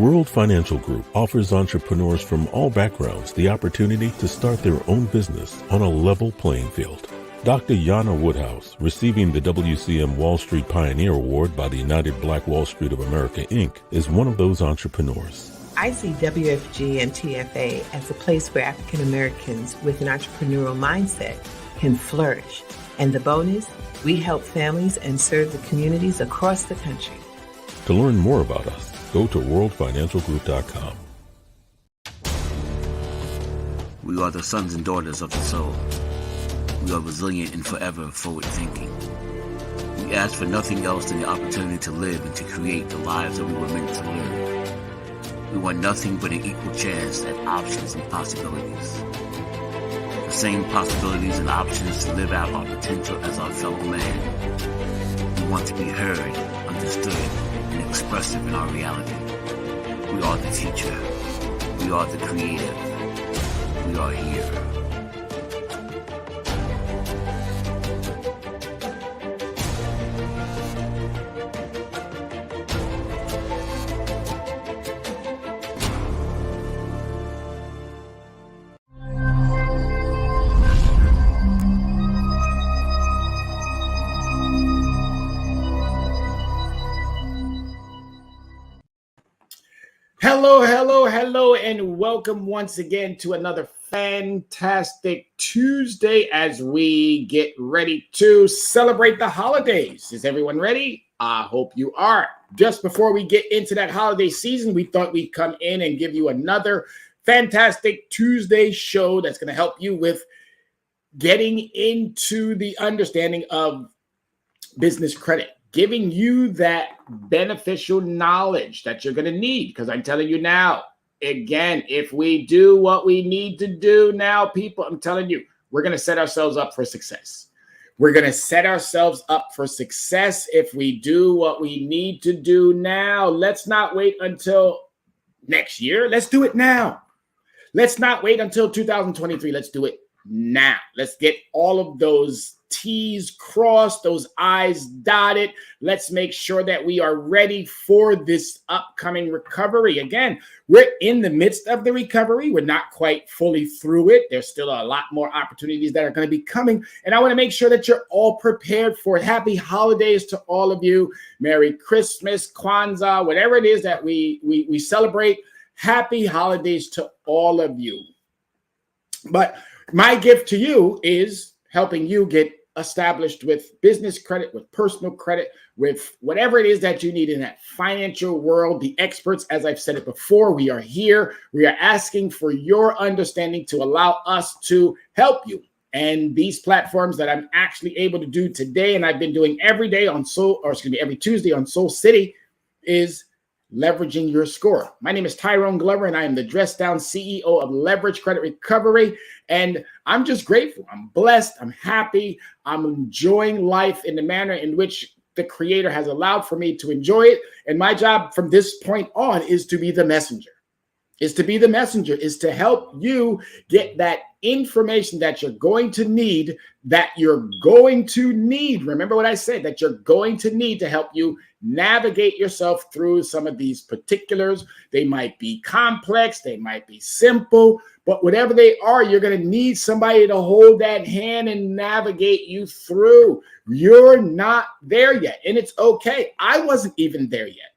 World Financial Group offers entrepreneurs from all backgrounds the opportunity to start their own business on a level playing field. Dr. Yana Woodhouse, receiving the WCM Wall Street Pioneer Award by the United Black Wall Street of America, Inc., is one of those entrepreneurs. I see WFG and TFA as a place where African Americans with an entrepreneurial mindset can flourish. And the bonus, we help families and serve the communities across the country. To learn more about us, go to worldfinancialgroup.com. We are the sons and daughters of the soul. We are resilient and forever forward-thinking. We ask for nothing else than the opportunity to live and to create the lives that we were meant to live. We want nothing but an equal chance at options and possibilities. The same possibilities and options to live out our potential as our fellow man. We want to be heard, understood, and expressive in our reality. We are the future. We are the creative. We are here. Hello, and welcome once again to another fantastic Tuesday as we get ready to celebrate the holidays. Is everyone ready? I hope you are. Just before we get into that holiday season, we thought we'd come in and give you another fantastic Tuesday show that's going to help you with getting into the understanding of business credit, giving you that beneficial knowledge that you're going to need. Because I'm telling you now, again, if we do what we need to do now, people, I'm telling you, we're going to set ourselves up for success. We're going to set ourselves up for success if we do what we need to do now. Let's not wait until next year. Let's do it now. Let's not wait until 2023. Let's do it now. Let's get all of those T's crossed, those I's dotted. Let's make sure that we are ready for this upcoming recovery. Again, we're in the midst of the recovery. We're not quite fully through it. There's still a lot more opportunities that are going to be coming. And I want to make sure that you're all prepared for it. Happy holidays to all of you. Merry Christmas, Kwanzaa, whatever it is that we celebrate. Happy holidays to all of you. But my gift to you is helping you get established with business credit, with personal credit, with whatever it is that you need in that financial world. The experts, as I've said it before, we are here. We are asking for your understanding to allow us to help you. And these platforms that I'm actually able to do today, and I've been doing every day on every Tuesday on Soul City, is leveraging your score. My name is Tyrone Glover, and I am the Dress Down CEO of Leverage Credit Recovery. And I'm just grateful. I'm blessed. I'm happy. I'm enjoying life in the manner in which the Creator has allowed for me to enjoy it. And my job from this point on is to be the messenger. Is to help you get that information that you're going to need, Remember what I said, that you're going to need to help you navigate yourself through some of these particulars. They might be complex, they might be simple, but whatever they are, you're going to need somebody to hold that hand and navigate you through. You're not there yet, and it's okay. I wasn't even there yet.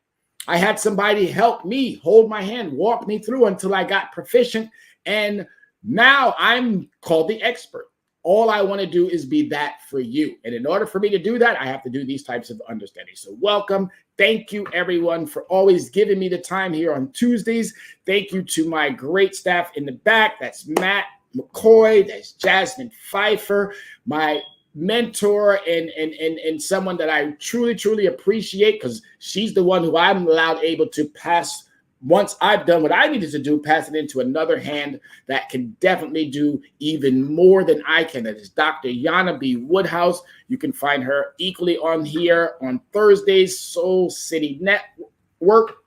I had somebody help me, hold my hand, walk me through until I got proficient. And now I'm called the expert. All I want to do is be that for you. And in order for me to do that, I have to do these types of understanding. So welcome. Thank you, everyone, for always giving me the time here on Tuesdays. Thank you to my great staff in the back. That's Matt McCoy. That's Jasmine Pfeiffer, my mentor and someone that I truly appreciate, because she's the one who I'm able to pass. Once I've done what I needed to do, pass it into another hand that can definitely do even more than I can. That is Dr. Yana B. Woodhouse. You can find her equally on here on Thursdays, Soul City Network.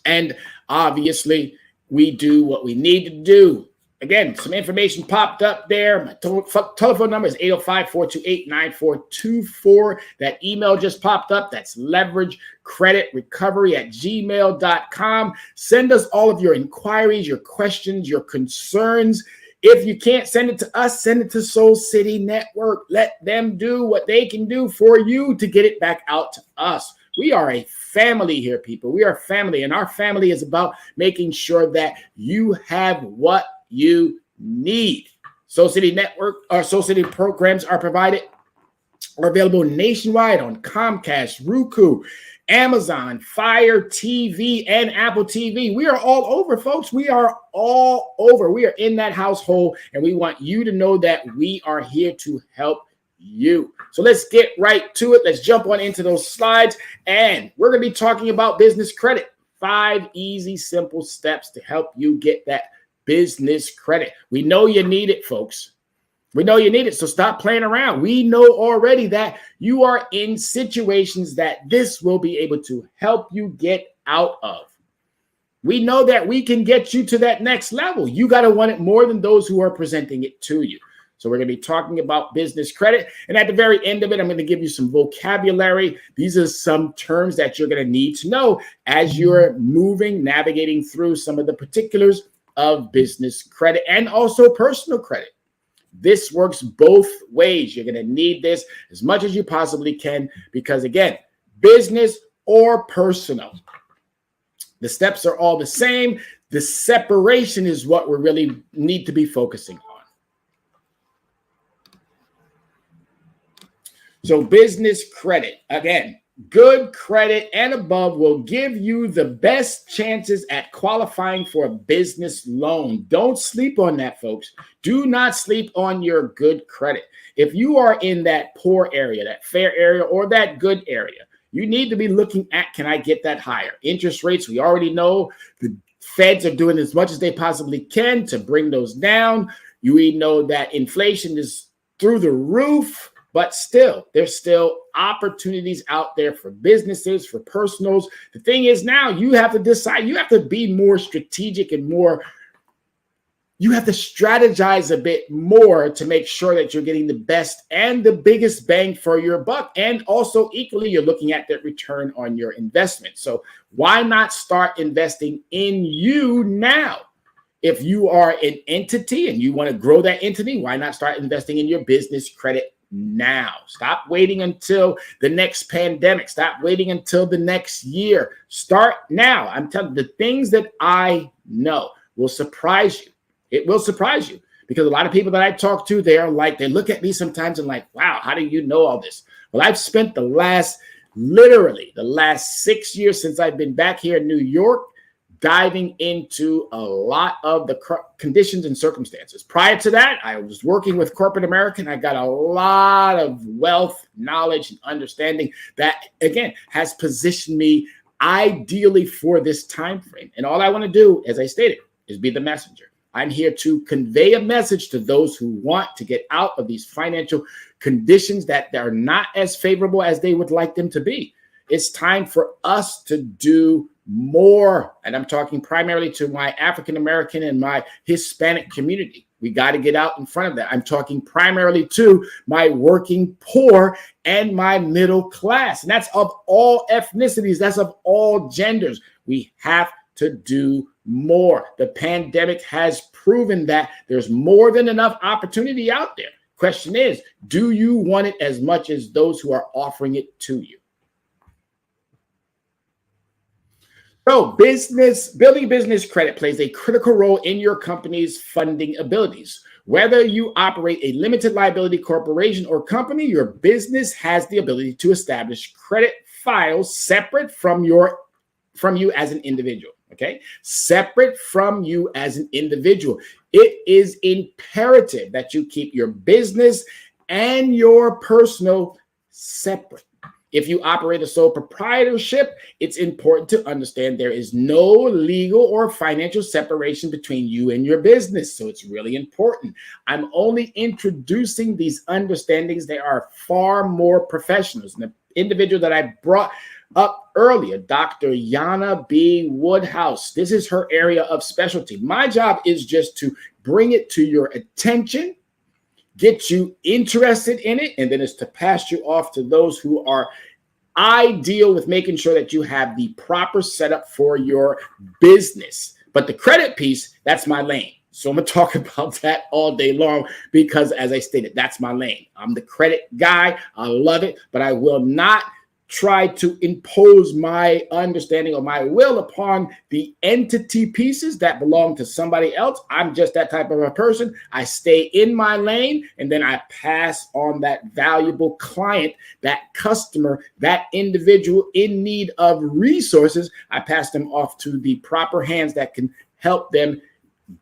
And obviously, we do what we need to do. Again, some information popped up there. My telephone number is 805-428-9424. That email just popped up. That's leveragecreditrecovery@gmail.com. Send us all of your inquiries, your questions, your concerns. If you can't send it to us, send it to Soul City Network. Let them do what they can do for you to get it back out to us. We are a family here, people. We are family, and our family is about making sure that you have what you need. Soul City Network, our Soul City programs are available nationwide on Comcast, Roku, Amazon, Fire TV, and Apple TV. We are all over, folks. We are all over. We are in that household, and we want you to know that we are here to help you. So let's get right to it. Let's jump on into those slides, and we're going to be talking about business credit. 5 easy, simple steps to help you get that business credit. We know you need it, folks. We know you need it, so stop playing around. We know already that you are in situations that this will be able to help you get out of. We know that we can get you to that next level. You got to want it more than those who are presenting it to you. So we're going to be talking about business credit. And at the very end of it, I'm going to give you some vocabulary. These are some terms that you're going to need to know as you're navigating through some of the particulars of business credit and also personal credit. This works both ways. You're going to need this as much as you possibly can because, again, business or personal, the steps are all the same. The separation is what we really need to be focusing on. So business credit, again, good credit and above will give you the best chances at qualifying for a business loan. Don't sleep on that, folks. Do not sleep on your good credit. If you are in that poor area, that fair area, or that good area, you need to be looking at, can I get that higher? Interest rates, we already know the feds are doing as much as they possibly can to bring those down. We know that inflation is through the roof. But still, there's still opportunities out there for businesses, for personals. The thing is now you have to decide, you have to be more strategic and you have to strategize a bit more to make sure that you're getting the best and the biggest bang for your buck. And also equally, you're looking at that return on your investment. So why not start investing in you now? If you are an entity and you want to grow that entity, why not start investing in your business credit now? Stop waiting until the next pandemic. Stop waiting until the next year. Start now. I'm telling you, the things that I know will surprise you. It will surprise you because a lot of people that I talk to, they look at me sometimes and like, wow, how do you know all this? Well, I've spent literally the last 6 years since I've been back here in New York, diving into a lot of the conditions and circumstances. Prior to that, I was working with corporate America, and I got a lot of wealth, knowledge, and understanding that, again, has positioned me ideally for this time frame. And all I want to do, as I stated, is be the messenger. I'm here to convey a message to those who want to get out of these financial conditions that are not as favorable as they would like them to be. It's time for us to do more. And I'm talking primarily to my African American and my Hispanic community. We got to get out in front of that. I'm talking primarily to my working poor and my middle class. And that's of all ethnicities. That's of all genders. We have to do more. The pandemic has proven that there's more than enough opportunity out there. Question is, do you want it as much as those who are offering it to you? So building business credit plays a critical role in your company's funding abilities. Whether you operate a limited liability corporation or company, your business has the ability to establish credit files separate from you as an individual. Okay, separate from you as an individual. It is imperative that you keep your business and your personal separate. If you operate a sole proprietorship, it's important to understand there is no legal or financial separation between you and your business. So it's really important. I'm only introducing these understandings. They are far more professionals. And the individual that I brought up earlier, Dr. Yana B. Woodhouse. This is her area of specialty. My job is just to bring it to your attention, get you interested in it, and then it's to pass you off to those who are ideal with making sure that you have the proper setup for your business. But the credit piece, that's my lane. So I'm going to talk about that all day long because, as I stated, that's my lane. I'm the credit guy. I love it, but I will not try to impose my understanding or my will upon the entity pieces that belong to somebody else. I'm just that type of a person. I stay in my lane, and then I pass on that valuable client, that customer, that individual in need of resources. I pass them off to the proper hands that can help them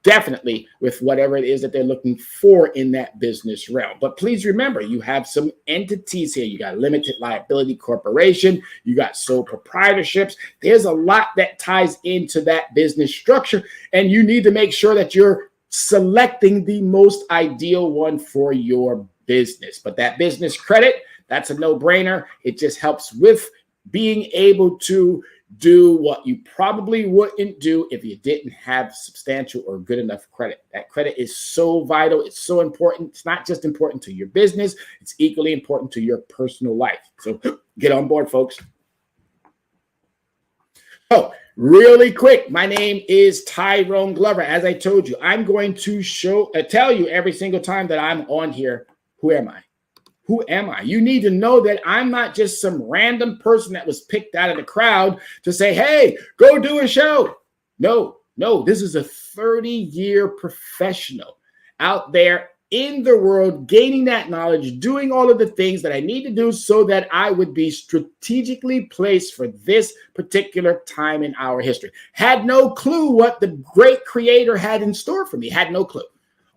definitely with whatever it is that they're looking for in that business realm. But please remember, you have some entities here. You got limited liability corporation, you got sole proprietorships. There's a lot that ties into that business structure, and you need to make sure that you're selecting the most ideal one for your business. But that business credit, that's a no-brainer. It just helps with being able to do what you probably wouldn't do if you didn't have substantial or good enough credit. That credit is so vital. It's so important. It's not just important to your business. It's equally important to your personal life. So get on board, folks. Oh, really quick. My name is Tyrone Glover. As I told you, I'm going to tell you every single time that I'm on here, who am I? Who am I? You need to know that I'm not just some random person that was picked out of the crowd to say, hey, go do a show. No, this is a 30-year professional out there in the world, gaining that knowledge, doing all of the things that I need to do so that I would be strategically placed for this particular time in our history. Had no clue what the great creator had in store for me. Had no clue.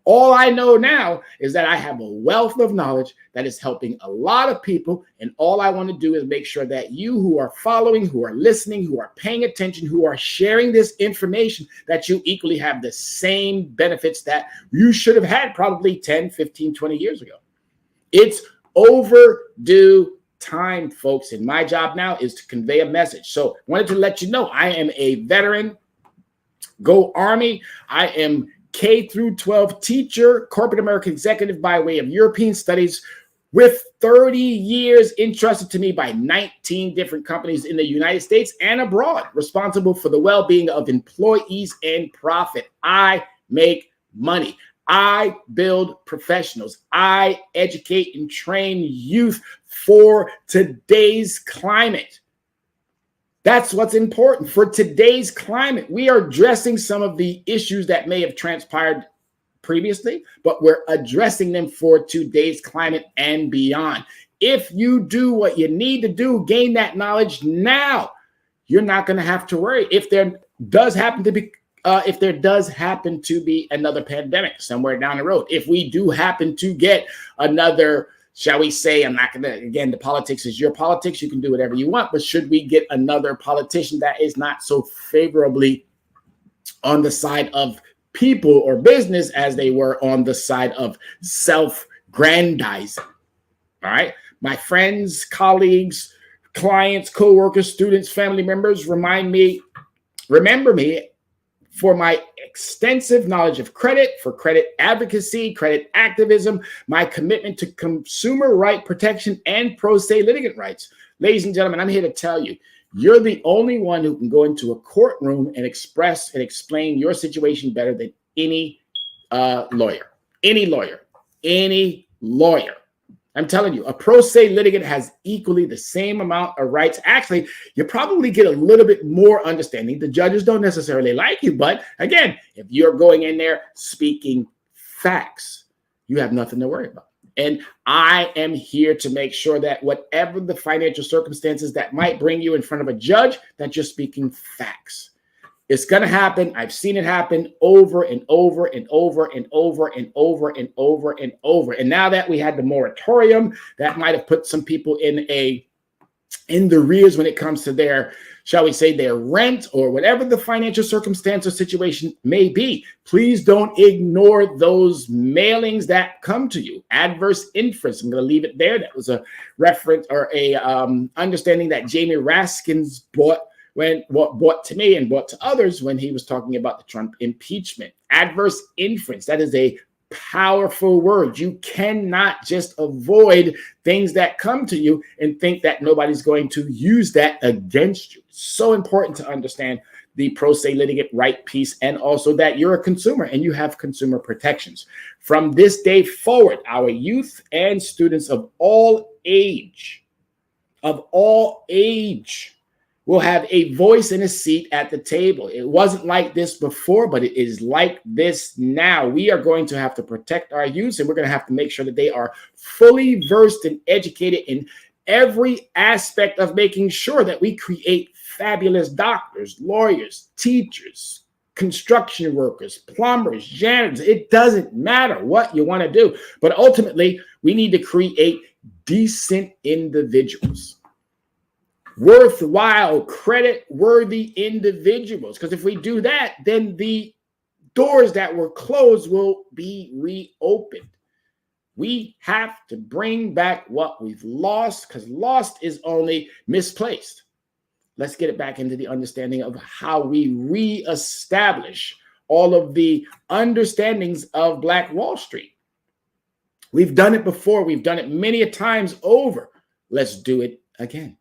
All I know now is that I have a wealth of knowledge that is helping a lot of people. And all I want to do is make sure that you who are following, who are listening, who are paying attention, who are sharing this information, that you equally have the same benefits that you should have had probably 10, 15, 20 years ago. It's overdue time, folks. And my job now is to convey a message. So I wanted to let you know I am a veteran. Go Army. I am K through 12 teacher, corporate American executive by way of European studies, with 30 years entrusted to me by 19 different companies in the United States and abroad, responsible for the well-being of employees and profit. I make money. I build professionals. I educate and train youth for today's climate. That's what's important for today's climate. We are addressing some of the issues that may have transpired previously, but we're addressing them for today's climate and beyond. If you do what you need to do, gain that knowledge now, you're not going to have to worry. If there does happen to be another pandemic somewhere down the road, if we do happen to get another, shall we say, I'm not going to, again, the politics is your politics. You can do whatever you want. But should we get another politician that is not so favorably on the side of people or business as they were on the side of self-grandizing? All right. My friends, colleagues, clients, co-workers, students, family members, remember me for my extensive knowledge of credit, for credit advocacy, credit activism, my commitment to consumer right protection and pro se litigant rights. Ladies and gentlemen, I'm here to tell you, you're the only one who can go into a courtroom and express and explain your situation better than any lawyer. Any lawyer. I'm telling you, a pro se litigant has equally the same amount of rights. Actually, you probably get a little bit more understanding. The judges don't necessarily like you, but again, if you're going in there speaking facts, you have nothing to worry about. And I am here to make sure that whatever the financial circumstances that might bring you in front of a judge, that you're speaking facts. It's going to happen. I've seen it happen over and over and over and over and over and over and over. And now that we had the moratorium, that might have put some people in a in the rears when it comes to their, shall we say, their rent or whatever the financial circumstance or situation may be. Please don't ignore those mailings that come to you. Adverse inference. I'm going to leave it there. That was a reference or a understanding that Jamie Raskins brought to me and brought to others when he was talking about the Trump impeachment. Adverse inference. That is a powerful word. You cannot just avoid things that come to you and think that nobody's going to use that against you. So important to understand the pro se litigant right piece, and also that you're a consumer and you have consumer protections. From this day forward, our youth and students of all age will have a voice and a seat at the table. It wasn't like this before, but it is like this now. We are going to have to protect our youth, and we're going to have to make sure that they are fully versed and educated in every aspect of making sure that we create fabulous doctors, lawyers, teachers, construction workers, plumbers, janitors. It doesn't matter what you want to do, but ultimately we need to create decent individuals. Worthwhile, credit-worthy individuals. Because if we do that, then the doors that were closed will be reopened. We have to bring back what we've lost, because lost is only misplaced. Let's get it back into the understanding of how we reestablish all of the understandings of Black Wall Street. We've done it before. We've done it many a times over. Let's do it again.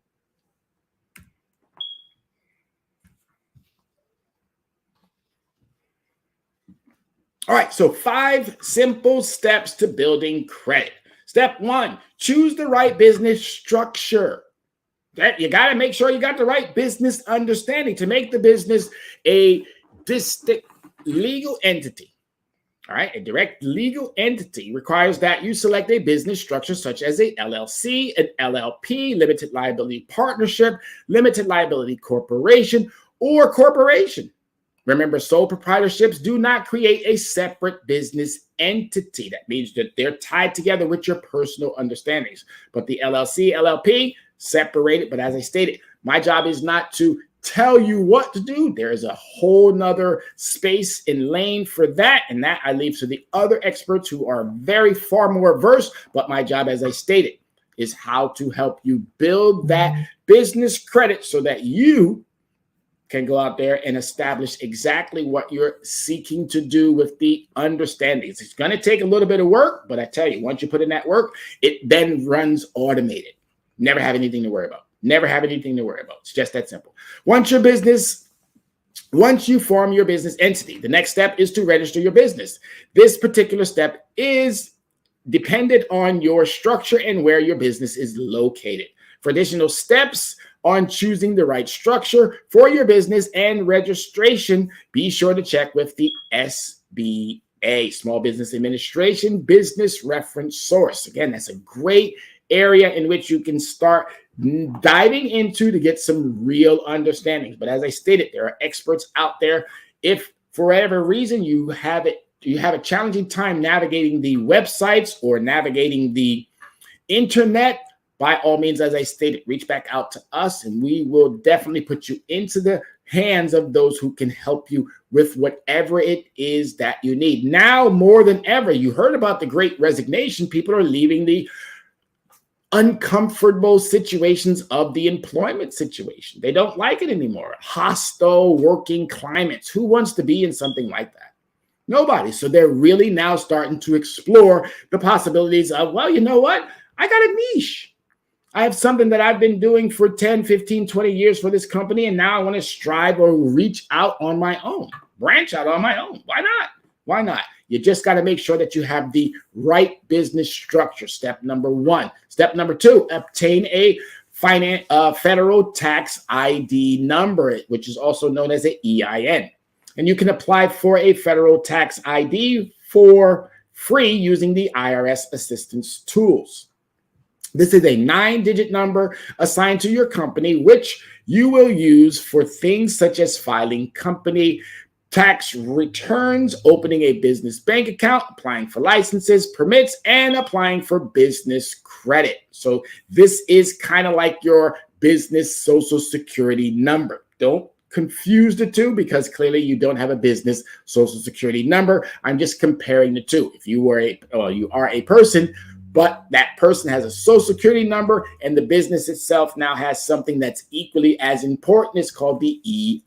All right, so 5 simple steps to building credit. Step 1, choose the right business structure. You got to make sure you got the right business understanding to make the business a distinct legal entity. All right, a direct legal entity requires that you select a business structure such as a LLC, an LLP, limited liability partnership, limited liability corporation, or corporation. Remember, sole proprietorships do not create a separate business entity. That means that they're tied together with your personal understandings. But the LLC, LLP, separated. But as I stated, my job is not to tell you what to do. There is a whole nother space and lane for that. And that I leave to the other experts who are very far more versed. But my job, as I stated, is how to help you build that business credit so that you can go out there and establish exactly what you're seeking to do with the understandings. It's going to take a little bit of work, but I tell you, once you put in that work, it then runs automated. Never have anything to worry about. Never have anything to worry about. It's just that simple. Once you form your business entity, the next step is to register your business. This particular step is dependent on your structure and where your business is located. For additional steps on choosing the right structure for your business and registration, be sure to check with the SBA, Small Business Administration Business Reference Source. Again, that's a great area in which you can start diving into to get some real understandings. But as I stated, there are experts out there. If for whatever reason you have a challenging time navigating the websites or navigating the internet, by all means, as I stated, reach back out to us and we will definitely put you into the hands of those who can help you with whatever it is that you need. Now, more than ever, you heard about the Great Resignation. People are leaving the uncomfortable situations of the employment situation. They don't like it anymore. Hostile working climates. Who wants to be in something like that? Nobody. So they're really now starting to explore the possibilities of, well, you know what? I got a niche. I have something that I've been doing for 10, 15, 20 years for this company, and now I want to strive or reach out on my own, branch out on my own. Why not? Why not? You just got to make sure that you have the right business structure. Step number 1. Step number 2, obtain a federal tax ID number, which is also known as an EIN. And you can apply for a federal tax ID for free using the IRS assistance tools. This is a 9-digit number assigned to your company, which you will use for things such as filing company tax returns, opening a business bank account, applying for licenses, permits, and applying for business credit. So this is kind of like your business social security number. Don't confuse the two because clearly you don't have a business social security number. I'm just comparing the two. If you are a person, but that person has a social security number and the business itself now has something that's equally as important. It's called the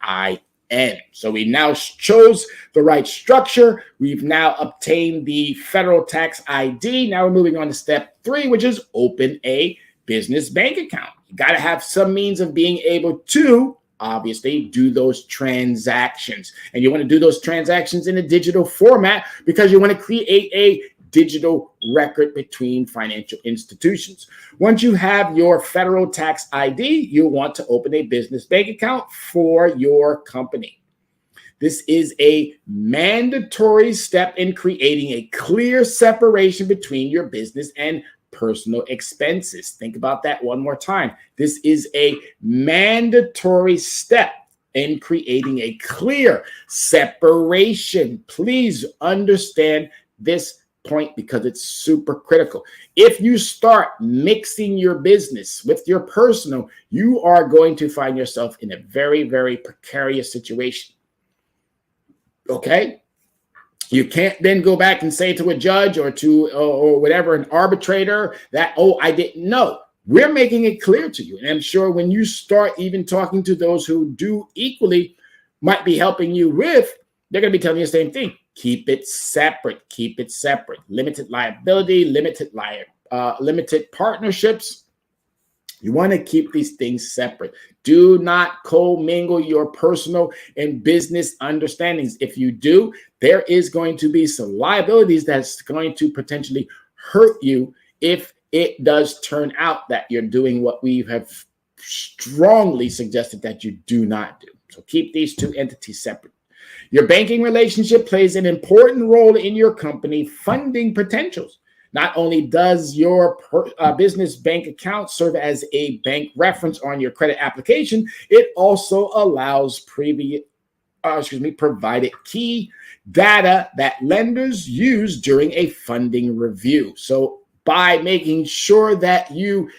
EIN. So we now chose the right structure. We've now obtained the federal tax ID. Now we're moving on to step 3, which is open a business bank account. You got to have some means of being able to obviously do those transactions. And you want to do those transactions in a digital format because you want to create a digital record between financial institutions. Once you have your federal tax ID, you'll want to open a business bank account for your company. This is a mandatory step in creating a clear separation between your business and personal expenses. Think about that one more time. This is a mandatory step in creating a clear separation. Please understand this point because it's super critical. If you start mixing your business with your personal, you are going to find yourself in a very, very precarious situation. Okay? You can't then go back and say to a judge or to or whatever, an arbitrator that, oh, I didn't know. We're making it clear to you. And I'm sure when you start even talking to those who do equally might be helping you with, they're going to be telling you the same thing. Keep it separate. Keep it separate. Limited liability, limited partnerships. You want to keep these things separate. Do not commingle your personal and business understandings. If you do, there is going to be some liabilities that's going to potentially hurt you if it does turn out that you're doing what we have strongly suggested that you do not do. So keep these two entities separate. Your banking relationship plays an important role in your company funding potentials. Not only does your business bank account serve as a bank reference on your credit application, it also allows provided key data that lenders use during a funding review. So by making sure that you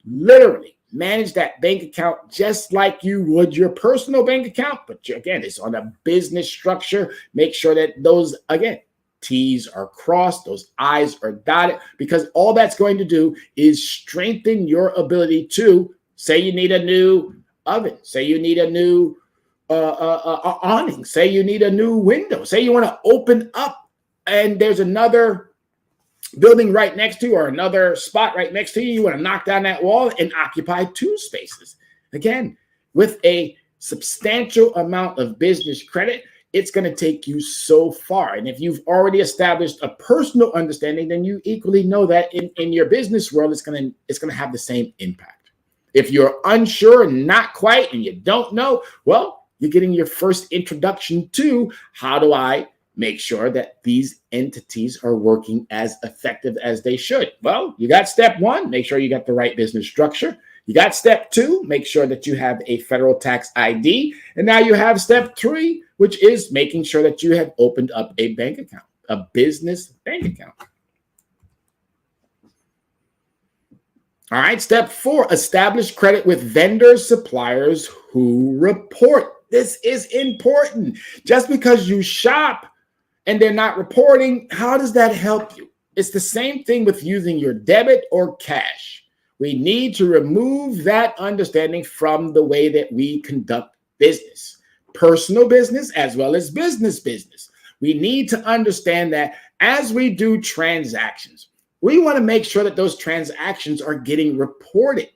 literally manage that bank account just like you would your personal bank account, but again, it's on a business structure. Make sure that those, again, T's are crossed, those I's are dotted, because all that's going to do is strengthen your ability to, say you need a new oven, say you need a new awning, say you need a new window, say you want to open up and there's another building right next to you or another spot right next to you, you want to knock down that wall and occupy 2 spaces. Again, with a substantial amount of business credit, it's going to take you so far. And if you've already established a personal understanding, then you equally know that in your business world, it's going to have the same impact. If you're unsure, not quite, and you don't know, well, you're getting your first introduction to how do I make sure that these entities are working as effective as they should. Well, you got step 1, make sure you got the right business structure. You got step 2, make sure that you have a federal tax ID. And now you have step 3, which is making sure that you have opened up a bank account, a business bank account. All right, step 4, establish credit with vendors, suppliers who report. This is important. Just because you shop and they're not reporting, how does that help you? It's the same thing with using your debit or cash. We need to remove that understanding from the way that we conduct business, personal business as well as business. We need to understand that as we do transactions, we want to make sure that those transactions are getting reported.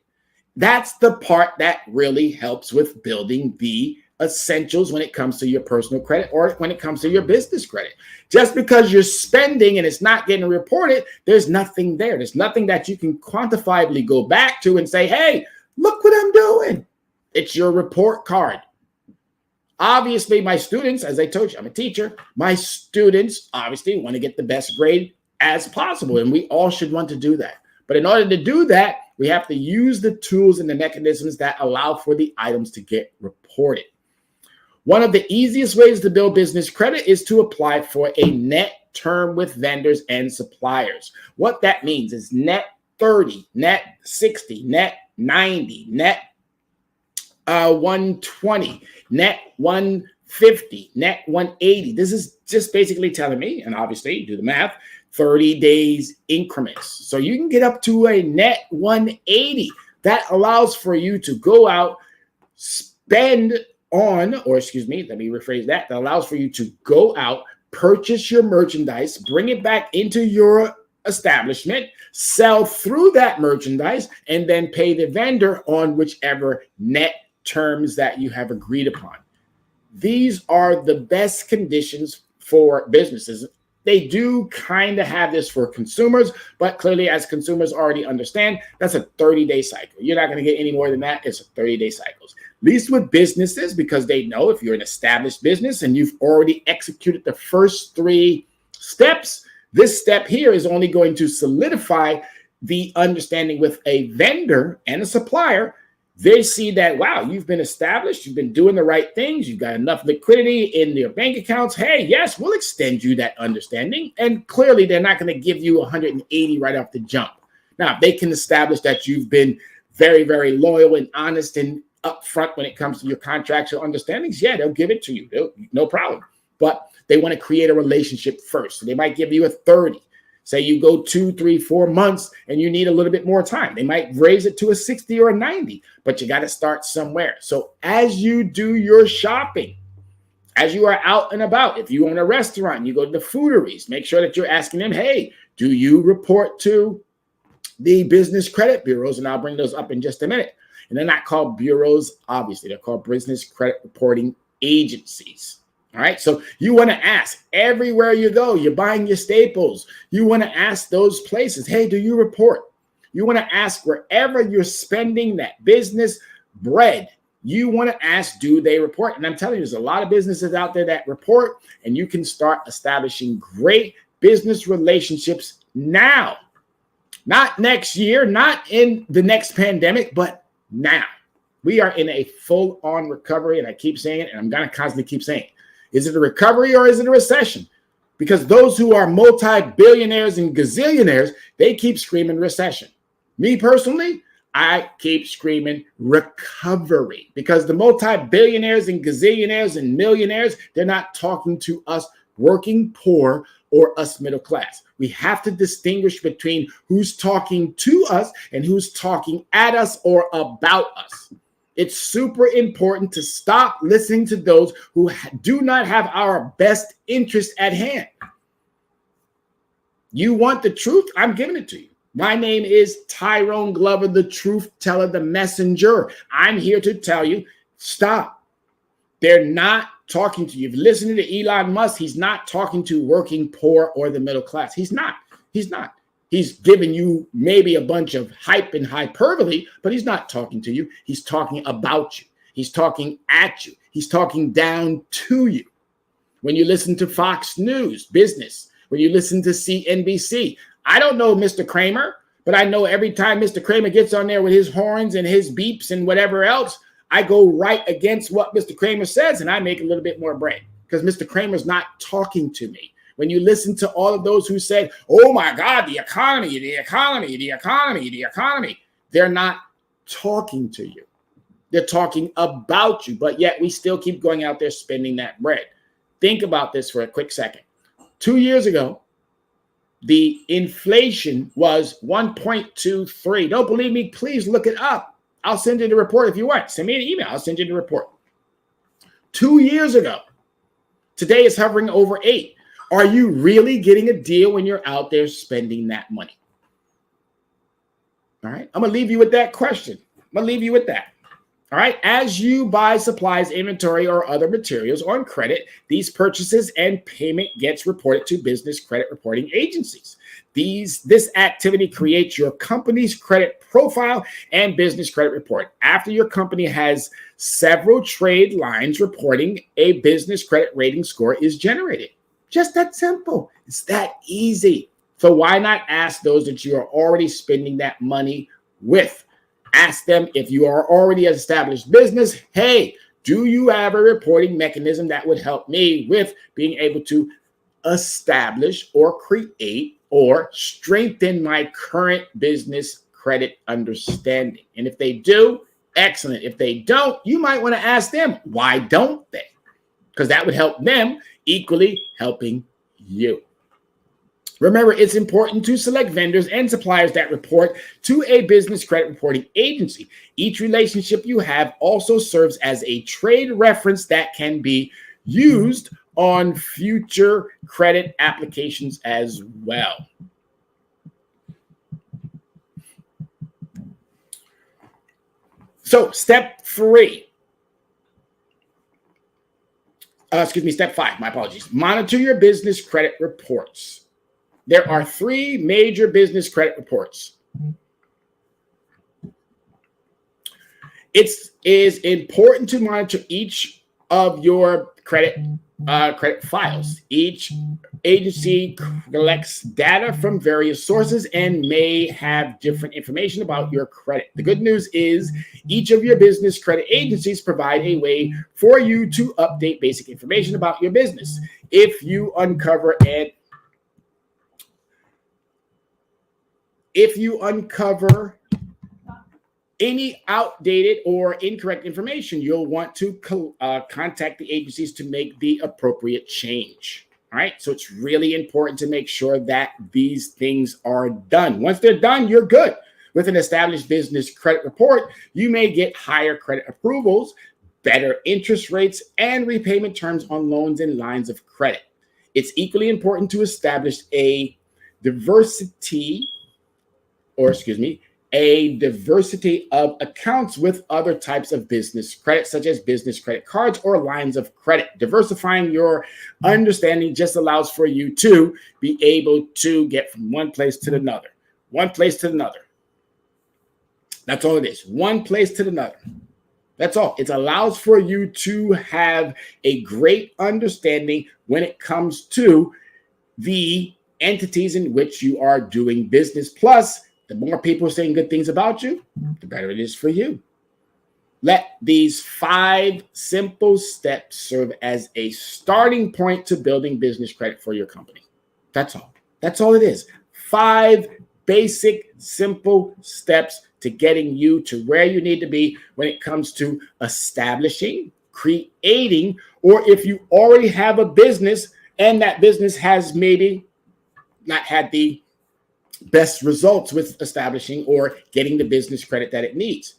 That's the part that really helps with building the essentials when it comes to your personal credit or when it comes to your business credit. Just because you're spending and it's not getting reported, there's nothing there. There's nothing that you can quantifiably go back to and say, hey, look what I'm doing. It's your report card. Obviously, my students, as I told you, I'm a teacher. My students obviously want to get the best grade as possible, and we all should want to do that. But in order to do that, we have to use the tools and the mechanisms that allow for the items to get reported. One of the easiest ways to build business credit is to apply for a net term with vendors and suppliers. What that means is net 30, net 60, net 90, net 120, net 150, net 180. This is just basically telling me, and obviously do the math, 30 days increments. So you can get up to a net 180. That allows for you to go out, spend on, or excuse me, let me rephrase that. That allows for you to go out, purchase your merchandise, bring it back into your establishment, sell through that merchandise, and then pay the vendor on whichever net terms that you have agreed upon. These are the best conditions for businesses. They do kind of have this for consumers, but clearly, as consumers already understand, that's a 30-day cycle. You're not going to get any more than that. It's a 30-day cycles. At least with businesses, because they know if you're an established business and you've already executed the first 3 steps, this step here is only going to solidify the understanding with a vendor and a supplier. They see that, wow, you've been established, you've been doing the right things, you've got enough liquidity in your bank accounts. Hey, yes, we'll extend you that understanding. And clearly, they're not going to give you 180 right off the jump. Now, if they can establish that you've been very, very loyal and honest and upfront when it comes to your contractual understandings, yeah, they'll give it to you. No problem. But they want to create a relationship first. So they might give you a 30. Say you go 2, 3, 4 months and you need a little bit more time. They might raise it to a 60 or a 90, but you got to start somewhere. So as you do your shopping, as you are out and about, if you own a restaurant, you go to the fooderies, make sure that you're asking them, hey, do you report to the business credit bureaus? And I'll bring those up in just a minute. And they're not called bureaus, obviously. They're called business credit reporting agencies. All right. So you want to ask everywhere you go, you're buying your staples. You want to ask those places, hey, do you report? You want to ask wherever you're spending that business bread. You want to ask, do they report? And I'm telling you, there's a lot of businesses out there that report, and you can start establishing great business relationships now. Not next year, not in the next pandemic, but now. We are in a full-on recovery, and I keep saying it, and I'm going to constantly keep saying it. Is it a recovery or is it a recession? Because those who are multi-billionaires and gazillionaires, they keep screaming recession. Me personally, I keep screaming recovery, because the multi-billionaires and gazillionaires and millionaires, they're not talking to us working poor or us middle class. We have to distinguish between who's talking to us and who's talking at us or about us. It's super important to stop listening to those who do not have our best interest at hand. You want the truth? I'm giving it to you. My name is Tyrone Glover, the truth teller, the messenger. I'm here to tell you, stop. They're not talking to you. If you're listening to Elon Musk, he's not talking to working poor or the middle class. He's not. He's giving you maybe a bunch of hype and hyperbole, but he's not talking to you. He's talking about you. He's talking at you. He's talking down to you. When you listen to Fox News, business, when you listen to CNBC, I don't know Mr. Kramer, but I know every time Mr. Kramer gets on there with his horns and his beeps and whatever else, I go right against what Mr. Kramer says, and I make a little bit more bread because Mr. Kramer's not talking to me. When you listen to all of those who said, oh my God, the economy, they're not talking to you. They're talking about you, but yet we still keep going out there spending that bread. Think about this for a quick second. 2 years ago, the inflation was 1.23. Don't believe me? Please look it up. I'll send you the report if you want. Send me an email. I'll send you the report. 2 years ago, today is hovering over 8. Are you really getting a deal when you're out there spending that money? All right. I'm going to leave you with that question. I'm going to leave you with that. All right. As you buy supplies, inventory, or other materials on credit, these purchases and payment gets reported to business credit reporting agencies. This activity creates your company's credit profile and business credit report. After your company has several trade lines reporting, a business credit rating score is generated. Just that simple. It's that easy. So why not ask those that you are already spending that money with? Ask them, if you are already an established business, hey, do you have a reporting mechanism that would help me with being able to establish or create or strengthen my current business credit understanding? And if they do, Excellent. If they don't, you might want to ask them, why don't they? Because that would help them, equally helping you. Remember, it's important to select vendors and suppliers that report to a business credit reporting agency. Each relationship you have also serves as a trade reference that can be used on future credit applications as well. So step 5, my apologies. Monitor your business credit reports. There are 3 major business credit reports. It is important to monitor each of your credit files. Each agency collects data from various sources and may have different information about your credit. The good news is each of your business credit agencies provide a way for you to update basic information about your business. If you uncover any outdated or incorrect information, you'll want to contact the agencies to make the appropriate change. All right. So it's really important to make sure that these things are done. Once they're done, you're good. With an established business credit report, you may get higher credit approvals, better interest rates, and repayment terms on loans and lines of credit. It's equally important to establish a diversity of accounts with other types of business credit, such as business credit cards or lines of credit. Diversifying your understanding just allows for you to be able to get from one place to another. One place to another. That's all it is. One place to another. That's all. It allows for you to have a great understanding when it comes to the entities in which you are doing business. Plus, the more people saying good things about you, the better it is for you. Let these 5 simple steps serve as a starting point to building business credit for your company. That's all. That's all it is. 5 basic, simple steps to getting you to where you need to be when it comes to establishing, creating, or if you already have a business and that business has maybe not had the best results with establishing or getting the business credit that it needs.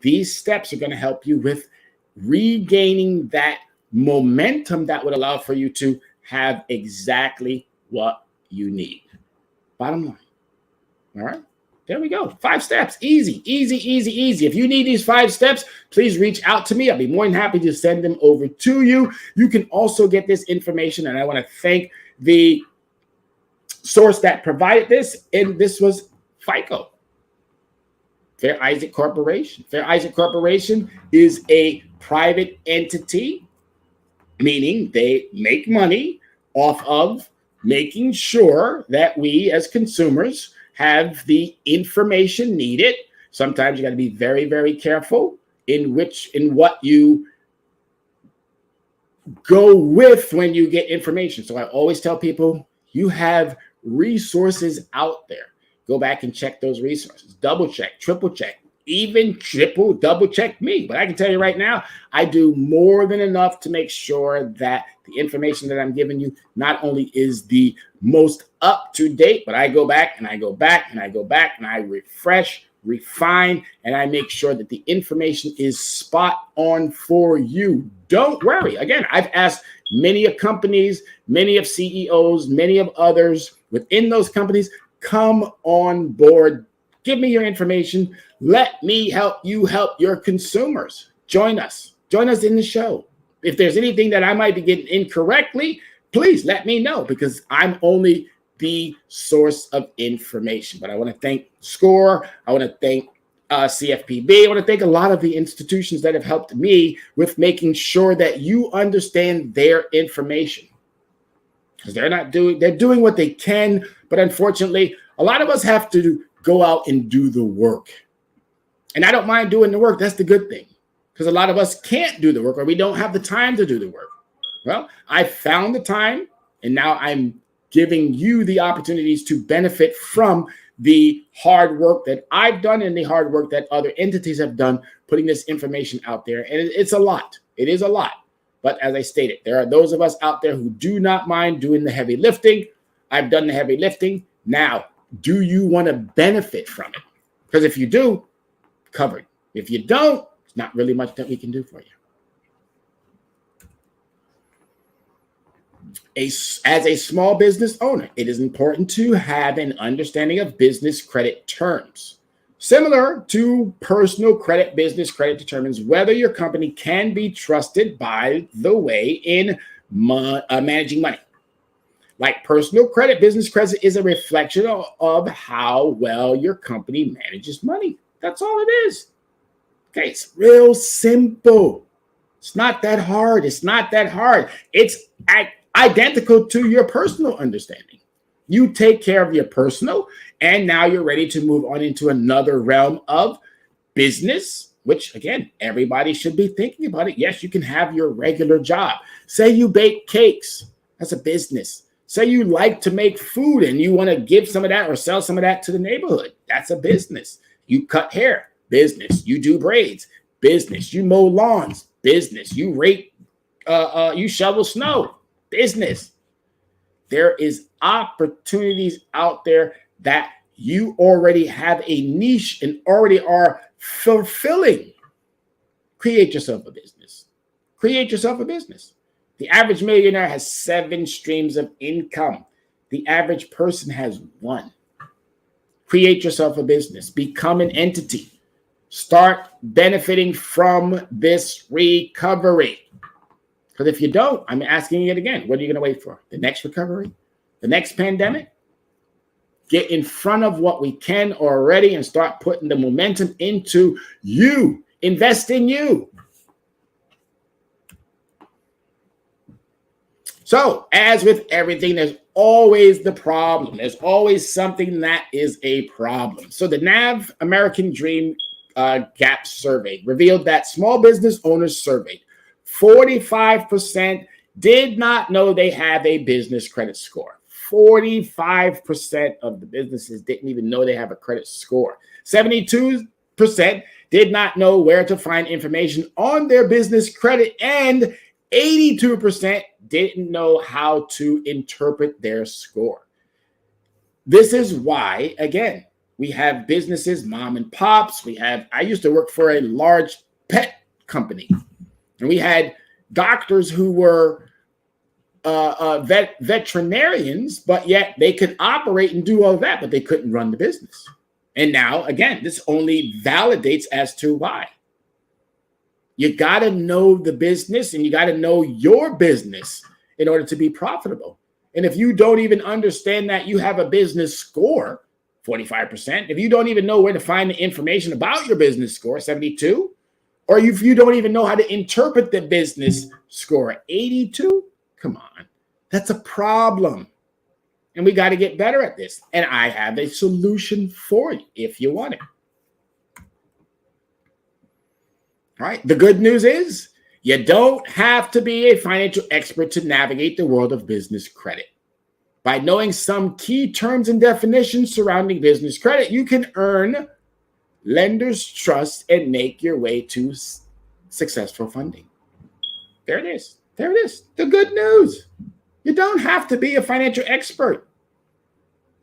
These steps are going to help you with regaining that momentum that would allow for you to have exactly what you need. Bottom line. All right. There we go. 5 steps. Easy, easy, easy, easy. If you need these 5 steps, please reach out to me. I'll be more than happy to send them over to you. You can also get this information, and I want to thank the source that provided this, and this was FICO, Fair Isaac Corporation. Fair Isaac Corporation is a private entity, meaning they make money off of making sure that we as consumers have the information needed. Sometimes you got to be very, very careful in what you go with when you get information. So I always tell people, you have resources out there. Go back and check those resources. Double check, triple check, even triple, double check me. But I can tell you right now, I do more than enough to make sure that the information that I'm giving you not only is the most up to date, but I go back and I go back and I go back and I refresh, refine, and I make sure that the information is spot on for you. Don't worry. Again, I've asked many of companies, many of CEOs, many of others within those companies, come on board. Give me your information. Let me help you help your consumers. Join us. Join us in the show. If there's anything that I might be getting incorrectly, please let me know, because I'm only the source of information. But I want to thank SCORE. I want to thank CFPB. I want to thank a lot of the institutions that have helped me with making sure that you understand their information. Because they're doing what they can, but unfortunately, a lot of us have to go out and do the work. And I don't mind doing the work. That's the good thing. Because a lot of us can't do the work, or we don't have the time to do the work. Well, I found the time, and now I'm giving you the opportunities to benefit from the hard work that I've done and the hard work that other entities have done, putting this information out there. And it's a lot. It is a lot. But as I stated, there are those of us out there who do not mind doing the heavy lifting. I've done the heavy lifting. Now, do you want to benefit from it? Because if you do, covered. If you don't, it's not really much that we can do for you. As a small business owner, it is important to have an understanding of business credit terms. Similar to personal credit, business credit determines whether your company can be trusted by the way in managing money. Like personal credit, business credit is a reflection of how well your company manages money. That's all it is. Okay, it's real simple. It's not that hard. It's not that hard. It's identical to your personal understanding. You take care of your personal, and now you're ready to move on into another realm of business, which again, everybody should be thinking about it. Yes, you can have your regular job. Say you bake cakes. That's a business. Say you like to make food and you want to give some of that or sell some of that to the neighborhood. That's a business. You cut hair, business. You do braids, business. You mow lawns, business. You rake, you shovel snow, business. There is opportunities out there that you already have a niche and already are fulfilling. Create yourself a business. Create yourself a business. The average millionaire has 7 streams of income. The average person has 1. Create yourself a business. Become an entity. Start benefiting from this recovery. Because if you don't, I'm asking you it again. What are you going to wait for? The next recovery? The next pandemic? Get in front of what we can already and start putting the momentum into you. Invest in you. So, as with everything, there's always the problem. There's always something that is a problem. So the NAV American Dream Gap Survey revealed that small business owners surveyed, 45% did not know they have a business credit score. 45% of the businesses didn't even know they have a credit score. 72% did not know where to find information on their business credit, and 82% didn't know how to interpret their score. This is why, again, we have businesses, mom and pops. I used to work for a large pet company, and we had doctors who were veterinarians, but yet they could operate and do all of that, but they couldn't run the business. And now, again, this only validates as to why. You got to know the business and you got to know your business in order to be profitable. And if you don't even understand that you have a business score, 45%, if you don't even know where to find the information about your business score, 72, or if you don't even know how to interpret the business score, 82, come on, that's a problem. And we got to get better at this. And I have a solution for you if you want it. All right. The good news is you don't have to be a financial expert to navigate the world of business credit. By knowing some key terms and definitions surrounding business credit, you can earn lenders' trust and make your way to successful funding. There it is. There it is. The good news. You don't have to be a financial expert.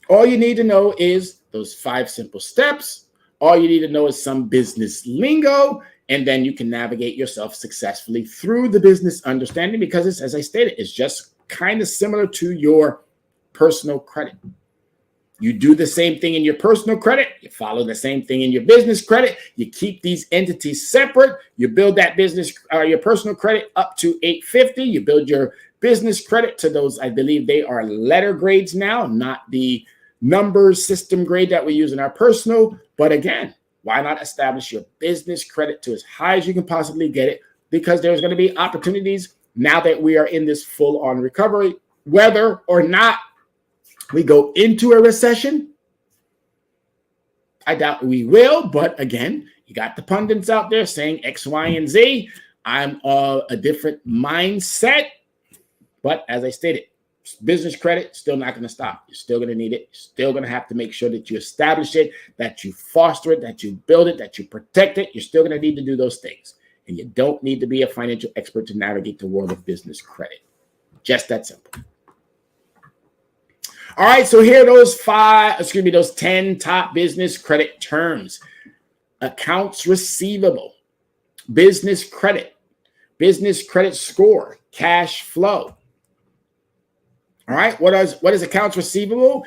All you need to know is those 5 simple steps. All you need to know is some business lingo. And then you can navigate yourself successfully through the business understanding, because it's, as I stated, it's just kind of similar to your personal credit. You do the same thing in your personal credit. You follow the same thing in your business credit. You keep these entities separate. You build that business, your personal credit up to 850. You build your business credit to those, I believe they are letter grades now, not the numbers system grade that we use in our personal. But again, why not establish your business credit to as high as you can possibly get it? Because there's going to be opportunities now that we are in this full-on recovery, whether or not we go into a recession. I doubt we will, but again, you got the pundits out there saying X, Y, and Z. I'm a different mindset, but as I stated, Business credit, still not going to stop. You're still going to need it. You're still going to have to make sure that you establish it, that you foster it, that you build it, that you protect it. You're still going to need to do those things. And you don't need to be a financial expert to navigate the world of business credit. Just that simple. All right, so here are those 10 top business credit terms. Accounts receivable, business credit score, cash flow. All right, what is accounts receivable?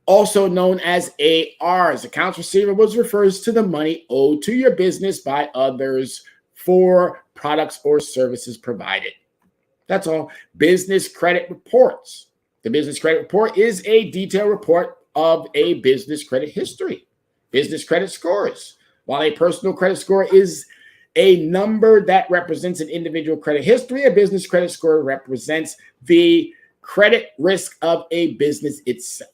Also known as ARs. Accounts receivables refers to the money owed to your business by others for products or services provided. That's all. Business credit reports. The business credit report is a detailed report of a business credit history. Business credit scores. While a personal credit score is a number that represents an individual credit history, a business credit score represents the credit risk of a business itself.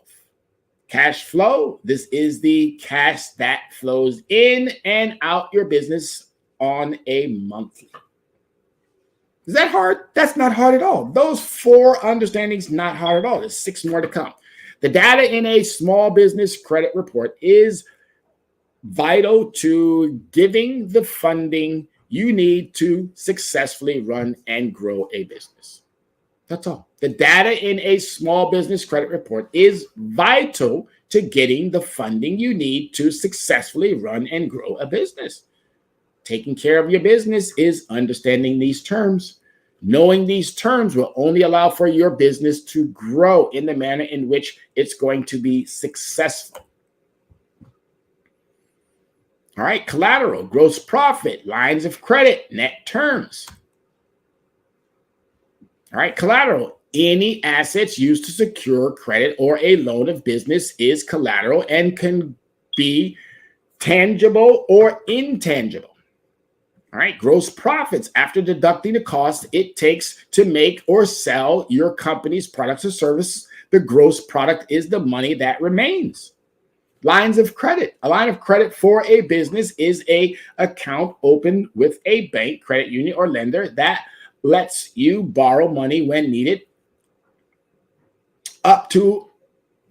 Cash flow. This is the cash that flows in and out your business on a monthly. Is that hard? That's not hard at all. Those 4 understandings, not hard at all. There's 6 more to come. The data in a small business credit report is vital to giving the funding you need to successfully run and grow a business. That's all. The data in a small business credit report is vital to getting the funding you need to successfully run and grow a business. Taking care of your business is understanding these terms. Knowing these terms will only allow for your business to grow in the manner in which it's going to be successful. All right, collateral, gross profit, lines of credit, net terms. All right, collateral, any assets used to secure credit or a loan of business is collateral and can be tangible or intangible. All right, gross profits, after deducting the cost it takes to make or sell your company's products or services, the gross product is the money that remains. Lines of credit. A line of credit for a business is an account opened with a bank, credit union, or lender that lets you borrow money when needed up to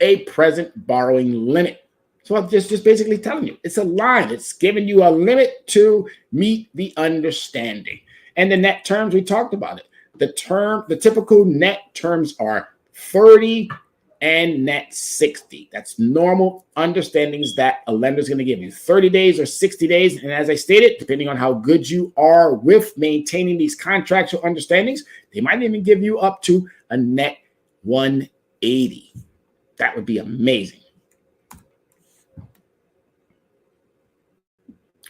a present borrowing limit. So I'm just basically telling you, it's a line. It's giving you a limit to meet the understanding. And the net terms, we talked about it. The typical net terms are 30 and net 60. That's normal understandings that a lender is going to give you. 30 days or 60 days. And as I stated, depending on how good you are with maintaining these contractual understandings, they might even give you up to a net 180. That would be amazing.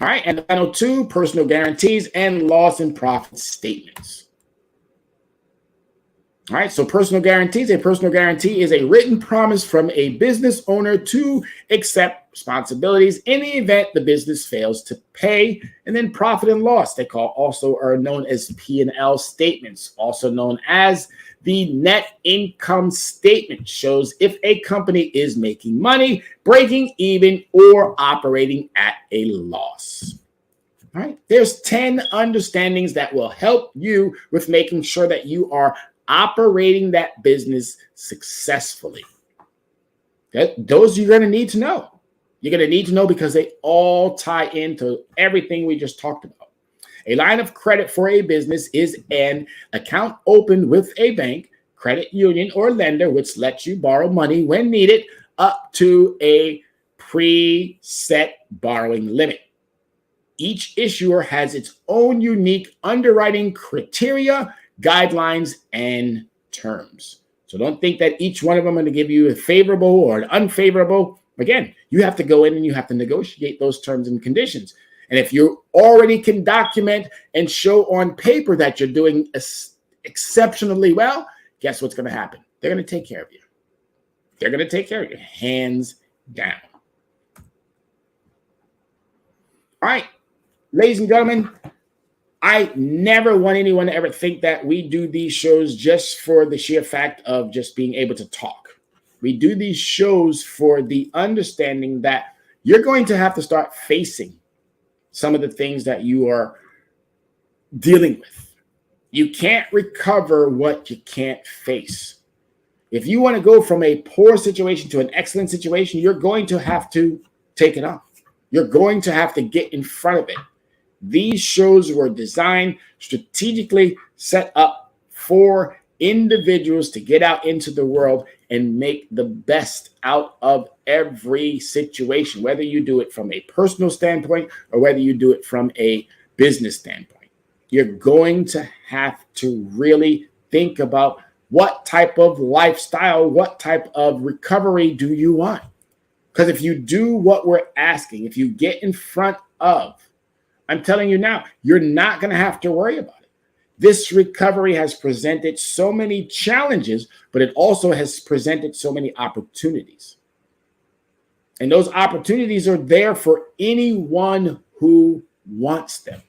All right, and the final 2, personal guarantees and loss and profit statements. All right, so personal guarantees. A personal guarantee is a written promise from a business owner to accept responsibilities in the event the business fails to pay. And then profit and loss, also are known as P&L statements, also known as the net income statement, shows if a company is making money, breaking even, or operating at a loss. All right, there's 10 understandings that will help you with making sure that you are operating that business successfully. Those you're going to need to know. You're going to need to know because they all tie into everything we just talked about. A line of credit for a business is an account opened with a bank, credit union, or lender, which lets you borrow money when needed up to a preset borrowing limit. Each issuer has its own unique underwriting criteria, guidelines, and terms. So don't think that each one of them are going to give you a favorable or an unfavorable. Again, you have to go in and you have to negotiate those terms and conditions. And if you already can document and show on paper that you're doing exceptionally well, guess what's going to happen? They're going to take care of you. They're going to take care of you, hands down. All right, ladies and gentlemen, I never want anyone to ever think that we do these shows just for the sheer fact of just being able to talk. We do these shows for the understanding that you're going to have to start facing some of the things that you are dealing with. You can't recover what you can't face. If you want to go from a poor situation to an excellent situation, you're going to have to take it off. You're going to have to get in front of it. These shows were designed, strategically set up for individuals to get out into the world and make the best out of every situation, whether you do it from a personal standpoint or whether you do it from a business standpoint. You're going to have to really think about what type of lifestyle, what type of recovery do you want? Because if you do what we're asking, if you get in front of, I'm telling you now, you're not going to have to worry about it. This recovery has presented so many challenges, but it also has presented so many opportunities. And those opportunities are there for anyone who wants them.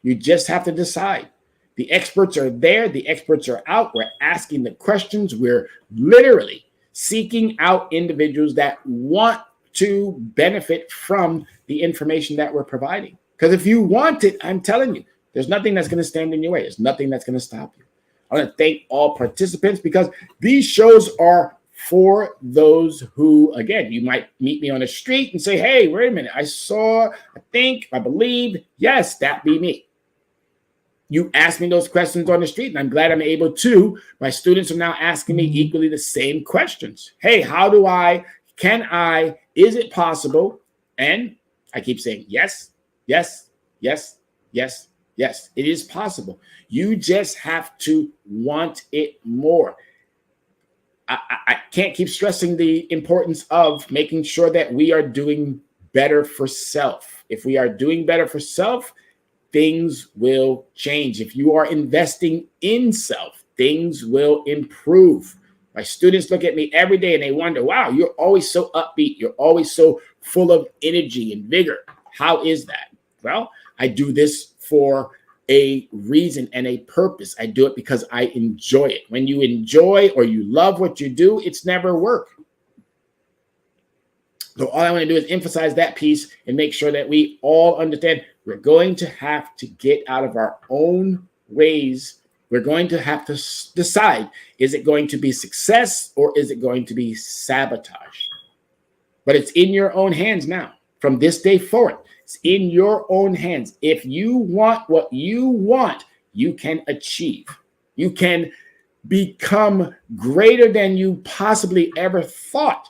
You just have to decide. The experts are there. The experts are out. We're asking the questions. We're literally seeking out individuals that want to benefit from the information that we're providing. Because if you want it, I'm telling you, there's nothing that's going to stand in your way. There's nothing that's going to stop you. I want to thank all participants because these shows are for those who, again, you might meet me on the street and say, hey, wait a minute. I saw, I think, I believe, yes, that be me. You ask me those questions on the street, and I'm glad I'm able to. My students are now asking me equally the same questions. Hey, how do I, can I, is it possible? And I keep saying, yes, yes, yes, yes, yes, it is possible. You just have to want it more. I can't keep stressing the importance of making sure that we are doing better for self. If we are doing better for self, things will change. If you are investing in self, things will improve. My students look at me every day and they wonder, wow, you're always so upbeat. You're always so full of energy and vigor. How is that? Well, I do this for a reason and a purpose. I do it because I enjoy it. When you enjoy or you love what you do, it's never work. So all I want to do is emphasize that piece and make sure that we all understand we're going to have to get out of our own ways. We're going to have to decide, is it going to be success or is it going to be sabotage? But it's in your own hands now. From this day forward, it's in your own hands. If you want what you want, you can achieve. You can become greater than you possibly ever thought.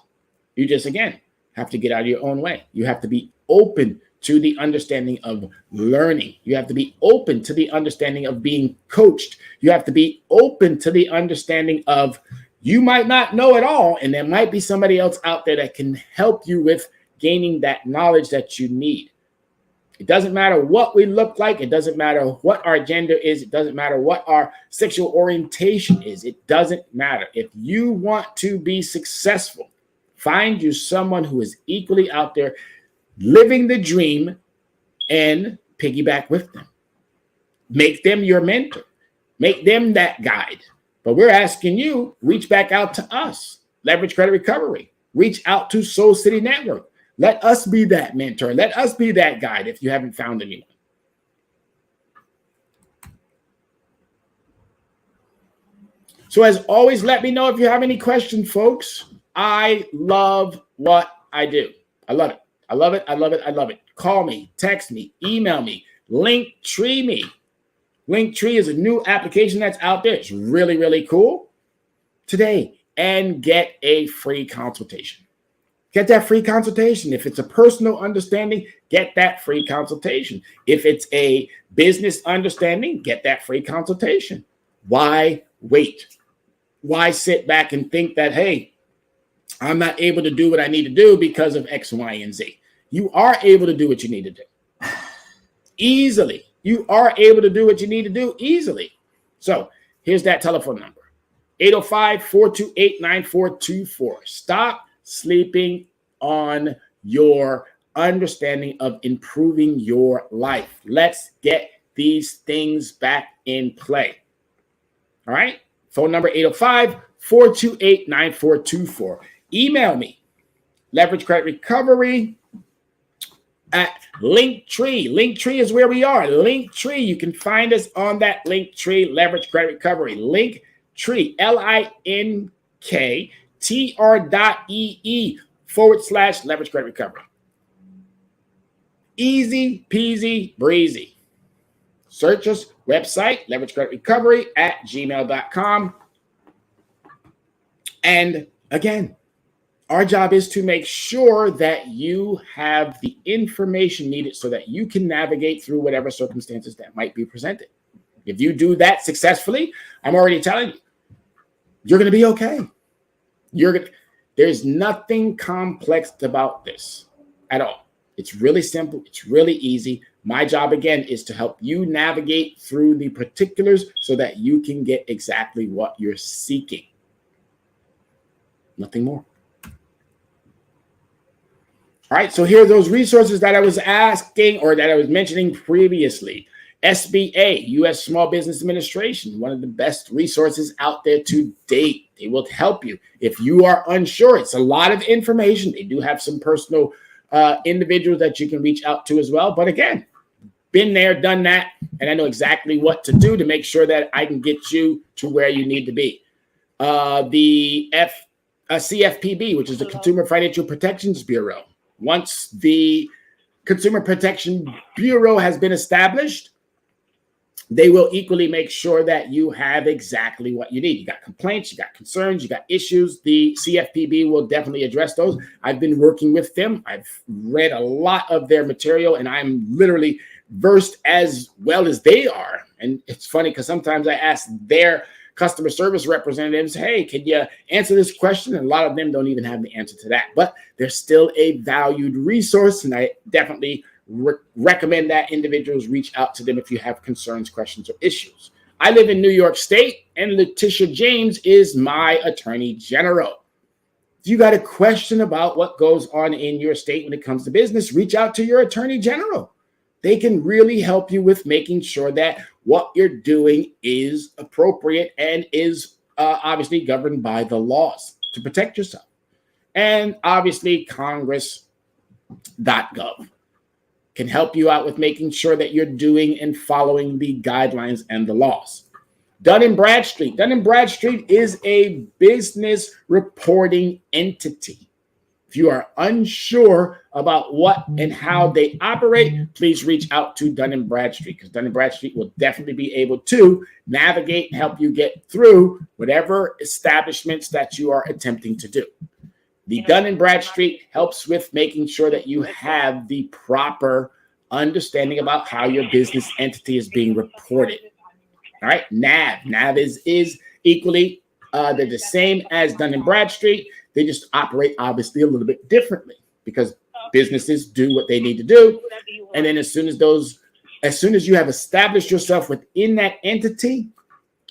You just, again, have to get out of your own way. You have to be open to the understanding of learning. You have to be open to the understanding of being coached. You have to be open to the understanding of you might not know it all, and there might be somebody else out there that can help you with gaining that knowledge that you need. It doesn't matter what we look like. It doesn't matter what our gender is. It doesn't matter what our sexual orientation is. It doesn't matter. If you want to be successful, find you someone who is equally out there living the dream and piggyback with them. Make them your mentor. Make them that guide. But we're asking you, reach back out to us. Leverage Credit Recovery. Reach out to Soul City Network. Let us be that mentor. Let us be that guide if you haven't found anyone. So as always, let me know if you have any questions, folks. I love what I do. I love it. I love it. I love it. I love it. Call me, text me, email me, Linktree me. Linktree is a new application that's out there. It's really, really cool. Today, and get a free consultation. Get that free consultation. If it's a personal understanding, get that free consultation. If it's a business understanding, get that free consultation. Why wait? Why sit back and think that, hey, I'm not able to do what I need to do because of X, Y, and Z? You are able to do what you need to do easily. You are able to do what you need to do easily. So here's that telephone number, 805-428-9424. Stop sleeping on your understanding of improving your life. Let's get these things back in play. All right. Phone number 805-428-9424. Email me, Leverage Credit Recovery at Linktree. Linktree is where we are. Linktree. You can find us on that Linktree, Leverage Credit Recovery. Linktree, Linktree. leverage credit recovery. Easy peasy breezy. Search us, website, leveragecreditrecovery@gmail.com. And again, our job is to make sure that you have the information needed so that you can navigate through whatever circumstances that might be presented. If you do that successfully, I'm already telling you, you're going to be okay. There's nothing complex about this at all. It's really simple. It's really easy. My job, again, is to help you navigate through the particulars so that you can get exactly what you're seeking. Nothing more. All right, so here are those resources that I was asking or that I was mentioning previously. SBA, U.S. Small Business Administration, one of the best resources out there to date. They will help you if you are unsure. It's a lot of information. They do have some personal individuals that you can reach out to as well. But again, been there, done that, and I know exactly what to do to make sure that I can get you to where you need to be. The CFPB, which is the Consumer Financial Protections Bureau. Once the Consumer Protection Bureau has been established, they will equally make sure that you have exactly what you need. You got complaints, you got concerns, you got issues. The CFPB will definitely address those. I've been working with them. I've read a lot of their material, and I'm literally versed as well as they are. And it's funny because sometimes I ask their customer service representatives, hey, can you answer this question? And a lot of them don't even have the answer to that, but they're still a valued resource. And I definitely recommend that individuals reach out to them if you have concerns, questions, or issues. I live in New York State, and Letitia James is my attorney general. If you got a question about what goes on in your state when it comes to business, reach out to your attorney general. They can really help you with making sure that what you're doing is appropriate and is obviously governed by the laws to protect yourself. And obviously, Congress.gov can help you out with making sure that you're doing and following the guidelines and the laws. Dun & Bradstreet. Dun & Bradstreet is a business reporting entity. If you are unsure about what and how they operate, please reach out to Dun & Bradstreet, because Dun & Bradstreet will definitely be able to navigate and help you get through whatever establishments that you are attempting to do. The Dun & Bradstreet helps with making sure that you have the proper understanding about how your business entity is being reported. All right, NAV. NAV is equally, they're the same as Dun & Bradstreet. They just operate obviously a little bit differently because businesses do what they need to do. And then as soon as you have established yourself within that entity,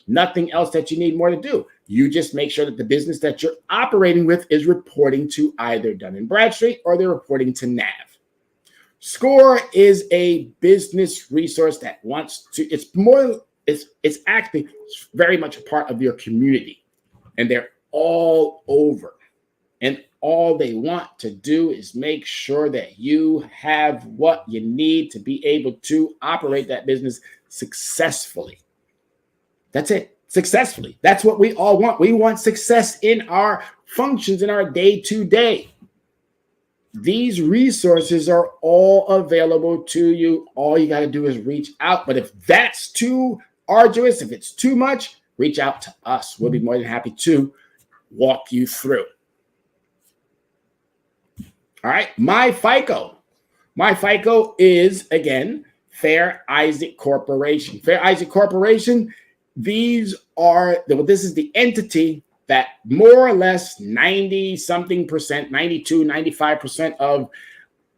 nothing else that you need more to do. You just make sure that the business that you're operating with is reporting to either Dun & Bradstreet or they're reporting to NAV. SCORE is a business resource that wants to, it's actually very much a part of your community, and they're all over. And all they want to do is make sure that you have what you need to be able to operate that business successfully. That's it. Successfully. That's what we all want. We want success in our functions in our day-to-day. These resources are all available to you. All you got to do is reach out. But if that's too arduous, if it's too much, reach out to us. We'll be more than happy to walk you through. All right, my FICO. My FICO is, again, Fair Isaac Corporation. Fair Isaac Corporation, this is the entity that more or less 90-something percent, 92, 95% of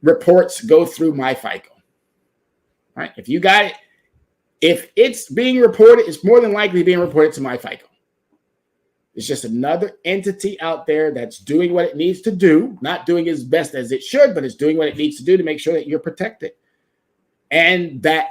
reports go through my FICO. All right, if you got it, if it's being reported, it's more than likely being reported to my FICO. It's just another entity out there that's doing what it needs to do, not doing as best as it should, but it's doing what it needs to do to make sure that you're protected and that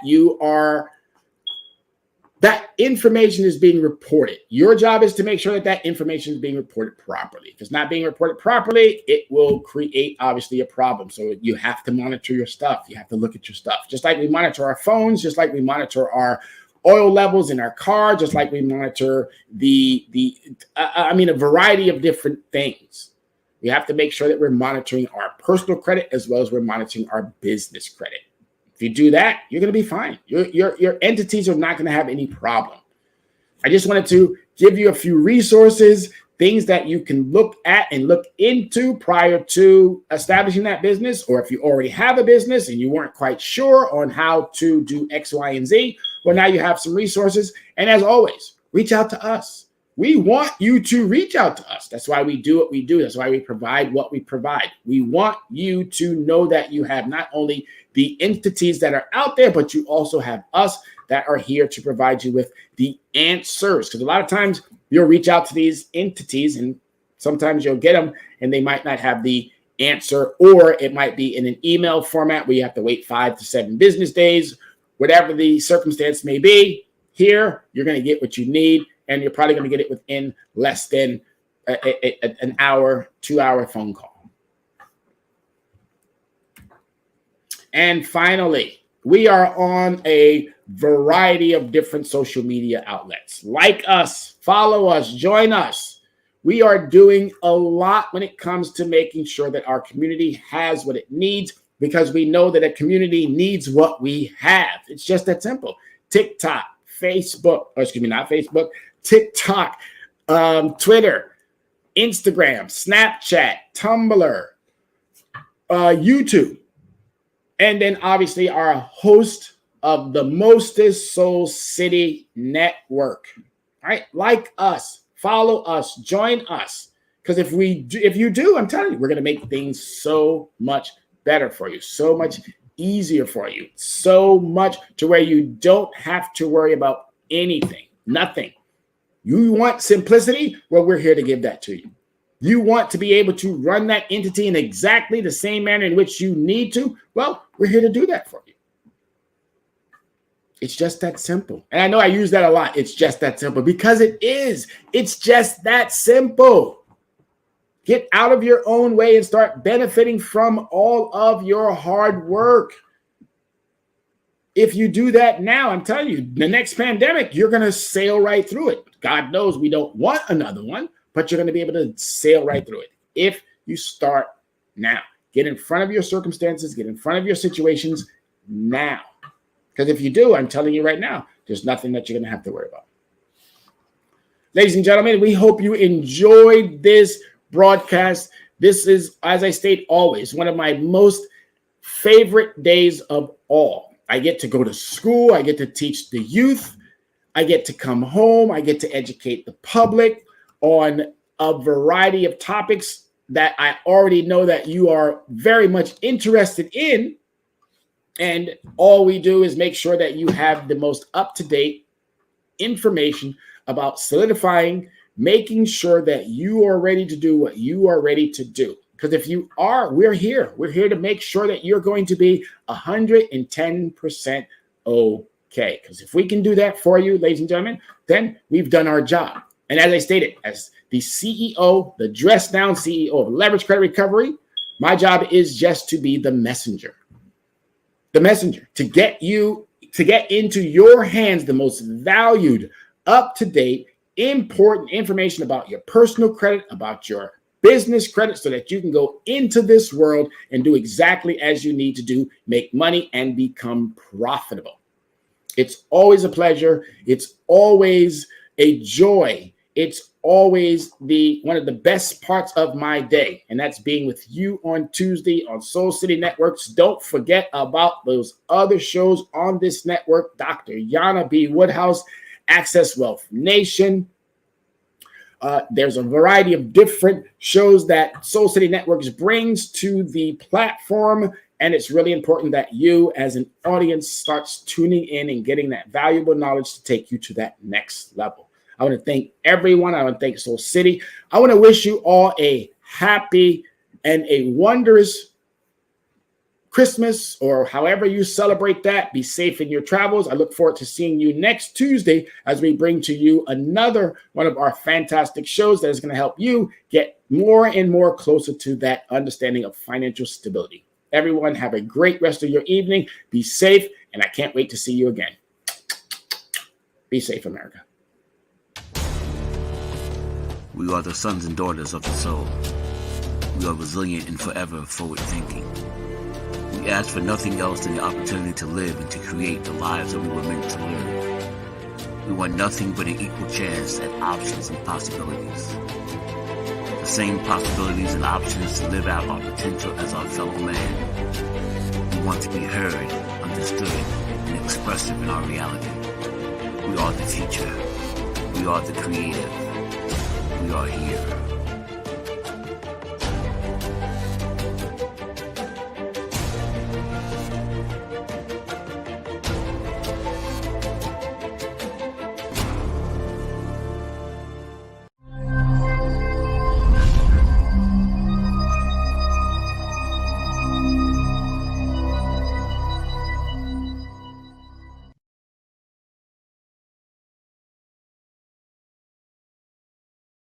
that information is being reported. Your job is to make sure that that information is being reported properly. If it's not being reported properly, it will create, obviously, a problem. So you have to monitor your stuff. You have to look at your stuff. Just like we monitor our phones, just like we monitor our oil levels in our car, just like we monitor a variety of different things. We have to make sure that we're monitoring our personal credit as well as we're monitoring our business credit. If you do that, you're going to be fine. Your entities are not going to have any problem. I just wanted to give you a few resources, things that you can look at and look into prior to establishing that business. Or if you already have a business and you weren't quite sure on how to do X, Y, and Z, well, now you have some resources. And as always, reach out to us. We want you to reach out to us. That's why we do what we do. That's why we provide what we provide. We want you to know that you have not only the entities that are out there, but you also have us that are here to provide you with the answers. Because a lot of times you'll reach out to these entities and sometimes you'll get them and they might not have the answer, or it might be in an email format where you have to wait 5 to 7 business days, whatever the circumstance may be. Here, you're going to get what you need, and you're probably going to get it within less than an hour, 2-hour phone call. And finally, we are on a variety of different social media outlets. Like us, follow us, join us. We are doing a lot when it comes to making sure that our community has what it needs, because we know that a community needs what we have. It's just that simple. TikTok, TikTok, Twitter, Instagram, Snapchat, Tumblr, YouTube, and then obviously our host of the Mostest Soul City Network. All right, like us, follow us, join us, because if you do, I'm telling you, we're going to make things so much better for you, so much easier for you, so much to where you don't have to worry about anything, nothing. You want simplicity? Well, we're here to give that to you. You want to be able to run that entity in exactly the same manner in which you need to? Well, we're here to do that for you. It's just that simple. And I know I use that a lot. It's just that simple, because it is. It's just that simple. Get out of your own way and start benefiting from all of your hard work. If you do that now, I'm telling you, the next pandemic, you're going to sail right through it. God knows we don't want another one, but you're going to be able to sail right through it if you start now. Get in front of your circumstances, get in front of your situations now. Because if you do, I'm telling you right now, there's nothing that you're going to have to worry about. Ladies and gentlemen, we hope you enjoyed this broadcast. This is, as I state always, one of my most favorite days of all. I get to go to school. I get to teach the youth. I get to come home. I get to educate the public on a variety of topics that I already know that you are very much interested in. And all we do is make sure that you have the most up-to-date information about solidifying, making sure that you are ready to do what you are ready to do. Because if you are, we're here. We're here to make sure that you're going to be 110% okay. Because if we can do that for you, ladies and gentlemen, then we've done our job. And as I stated, as the CEO, the dressed down CEO of Leverage Credit Recovery, my job is just to be the messenger. The messenger to get into your hands the most valued, up-to-date, important information about your personal credit, about your business credit, so that you can go into this world and do exactly as you need to do, make money and become profitable. It's always a pleasure. It's always a joy. It's always one of the best parts of my day, and that's being with you on Tuesday on Soul City Networks. Don't forget about those other shows on this network: Dr. Yana B. Woodhouse, Access Wealth Nation. There's a variety of different shows that Soul City Networks brings to the platform, and it's really important that you, as an audience, starts tuning in and getting that valuable knowledge to take you to that next level. I want to thank everyone. I want to thank Soul City. I want to wish you all a happy and a wondrous Christmas, or however you celebrate that. Be safe in your travels. I look forward to seeing you next Tuesday as we bring to you another one of our fantastic shows that is going to help you get more and more closer to that understanding of financial stability. Everyone, have a great rest of your evening. Be safe, and I can't wait to see you again. Be safe, America. We are the sons and daughters of the soul. We are resilient and forever forward thinking. We ask for nothing else than the opportunity to live and to create the lives that we were meant to live. We want nothing but an equal chance at options and possibilities. The same possibilities and options to live out our potential as our fellow man. We want to be heard, understood, and expressive in our reality. We are the future. We are the creative. We are here.